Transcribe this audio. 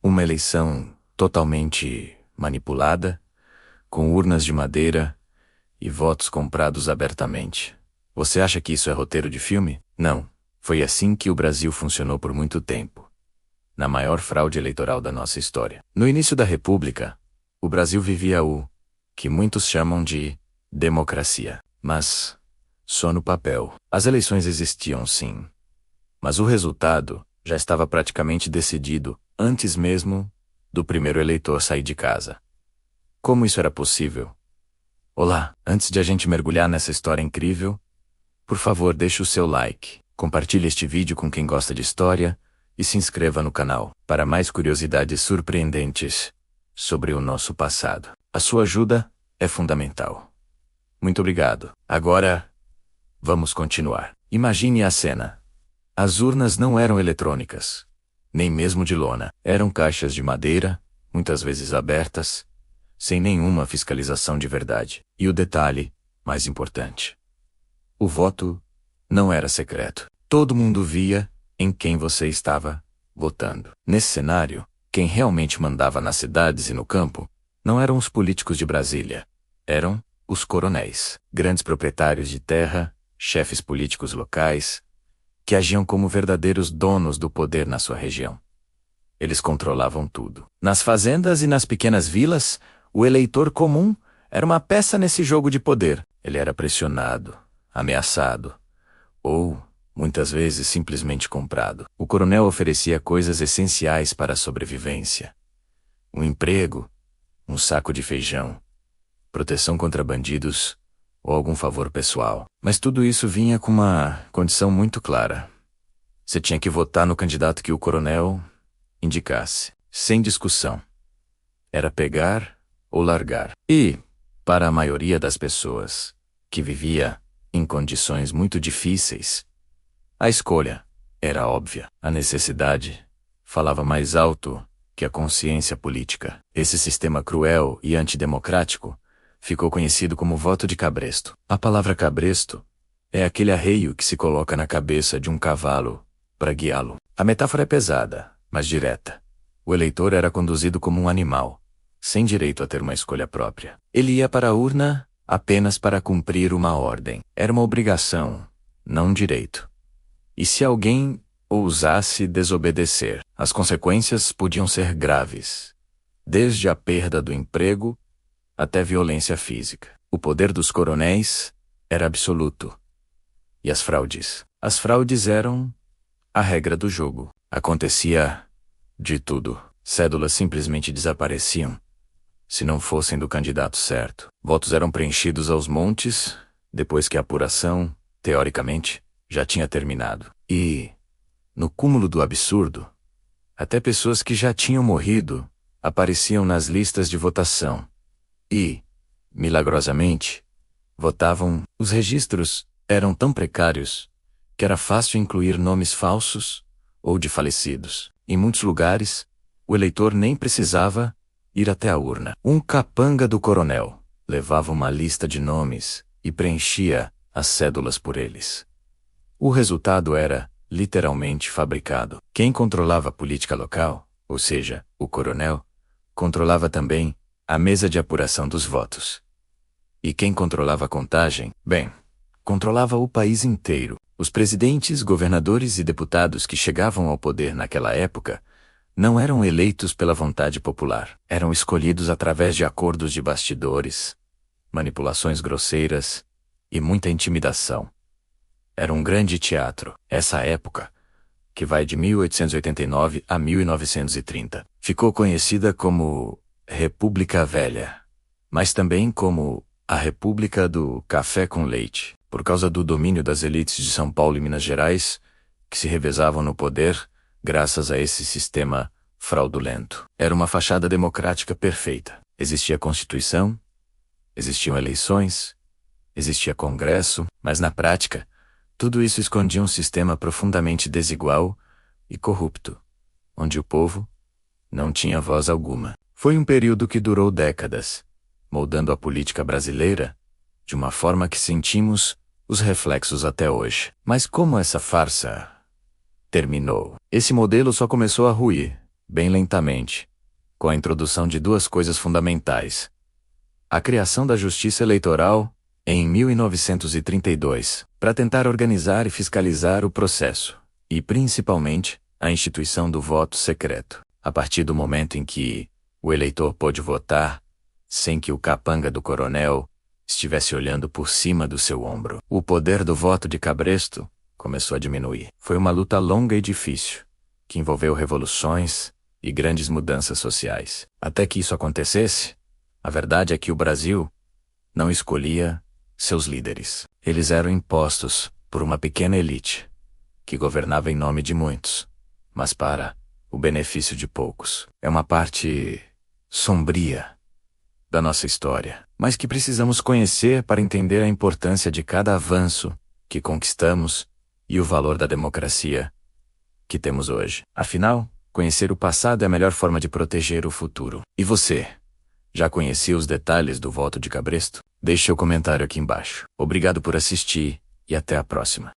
Uma eleição totalmente manipulada, com urnas de madeira e votos comprados abertamente. Você acha que isso é roteiro de filme? Não. Foi assim que o Brasil funcionou por muito tempo, na maior fraude eleitoral da nossa história. No início da República, o Brasil vivia o que muitos chamam de democracia. Mas só no papel. As eleições existiam sim, mas o resultado já estava praticamente decidido antes mesmo do primeiro eleitor sair de casa. Como isso era possível? Olá, antes de a gente mergulhar nessa história incrível, por favor deixe o seu like, compartilhe este vídeo com quem gosta de história e se inscreva no canal para mais curiosidades surpreendentes sobre o nosso passado. A sua ajuda é fundamental. Muito obrigado. Agora, vamos continuar. Imagine a cena. As urnas não eram eletrônicas, nem mesmo de lona. Eram caixas de madeira, muitas vezes abertas, sem nenhuma fiscalização de verdade. E o detalhe mais importante: o voto não era secreto. Todo mundo via em quem você estava votando. Nesse cenário, quem realmente mandava nas cidades e no campo não eram os políticos de Brasília. Eram os coronéis, grandes proprietários de terra, chefes políticos locais, que agiam como verdadeiros donos do poder na sua região. Eles controlavam tudo. Nas fazendas e nas pequenas vilas, o eleitor comum era uma peça nesse jogo de poder. Ele era pressionado, ameaçado, ou, muitas vezes, simplesmente comprado. O coronel oferecia coisas essenciais para a sobrevivência: um emprego, um saco de feijão, proteção contra bandidos ou algum favor pessoal. Mas tudo isso vinha com uma condição muito clara. Você tinha que votar no candidato que o coronel indicasse, sem discussão. Era pegar ou largar. E, para a maioria das pessoas que vivia em condições muito difíceis, a escolha era óbvia. A necessidade falava mais alto que a consciência política. Esse sistema cruel e antidemocrático ficou conhecido como voto de cabresto. A palavra cabresto é aquele arreio que se coloca na cabeça de um cavalo para guiá-lo. A metáfora é pesada, mas direta. O eleitor era conduzido como um animal, sem direito a ter uma escolha própria. Ele ia para a urna apenas para cumprir uma ordem. Era uma obrigação, não um direito. E se alguém ousasse desobedecer, as consequências podiam ser graves, desde a perda do emprego até violência física. O poder dos coronéis era absoluto. E as fraudes? As fraudes eram a regra do jogo. Acontecia de tudo. Cédulas simplesmente desapareciam se não fossem do candidato certo. Votos eram preenchidos aos montes depois que a apuração, teoricamente, já tinha terminado. E, no cúmulo do absurdo, até pessoas que já tinham morrido apareciam nas listas de votação. E, milagrosamente, votavam. Os registros eram tão precários que era fácil incluir nomes falsos ou de falecidos. Em muitos lugares, o eleitor nem precisava ir até a urna. Um capanga do coronel levava uma lista de nomes e preenchia as cédulas por eles. O resultado era, literalmente, fabricado. Quem controlava a política local, ou seja, o coronel, controlava também a mesa de apuração dos votos. E quem controlava a contagem? Bem, controlava o país inteiro. Os presidentes, governadores e deputados que chegavam ao poder naquela época não eram eleitos pela vontade popular. Eram escolhidos através de acordos de bastidores, manipulações grosseiras e muita intimidação. Era um grande teatro. Essa época, que vai de 1889 a 1930, ficou conhecida como República Velha, mas também como a República do Café com Leite, por causa do domínio das elites de São Paulo e Minas Gerais, que se revezavam no poder graças a esse sistema fraudulento. Era uma fachada democrática perfeita. Existia Constituição, existiam eleições, existia Congresso, mas na prática, tudo isso escondia um sistema profundamente desigual e corrupto, onde o povo não tinha voz alguma. Foi um período que durou décadas, moldando a política brasileira de uma forma que sentimos os reflexos até hoje. Mas como essa farsa terminou? Esse modelo só começou a ruir bem lentamente, com a introdução de duas coisas fundamentais. A criação da Justiça Eleitoral, em 1932, para tentar organizar e fiscalizar o processo, e principalmente, a instituição do voto secreto. A partir do momento em que o eleitor pôde votar, sem que o capanga do coronel estivesse olhando por cima do seu ombro, o poder do voto de cabresto começou a diminuir. Foi uma luta longa e difícil, que envolveu revoluções e grandes mudanças sociais. Até que isso acontecesse, a verdade é que o Brasil não escolhia seus líderes. Eles eram impostos por uma pequena elite, que governava em nome de muitos, mas para o benefício de poucos. É uma parte sombria da nossa história, mas que precisamos conhecer para entender a importância de cada avanço que conquistamos e o valor da democracia que temos hoje. Afinal, conhecer o passado é a melhor forma de proteger o futuro. E você, já conhecia os detalhes do voto de cabresto? Deixe seu comentário aqui embaixo. Obrigado por assistir e até a próxima.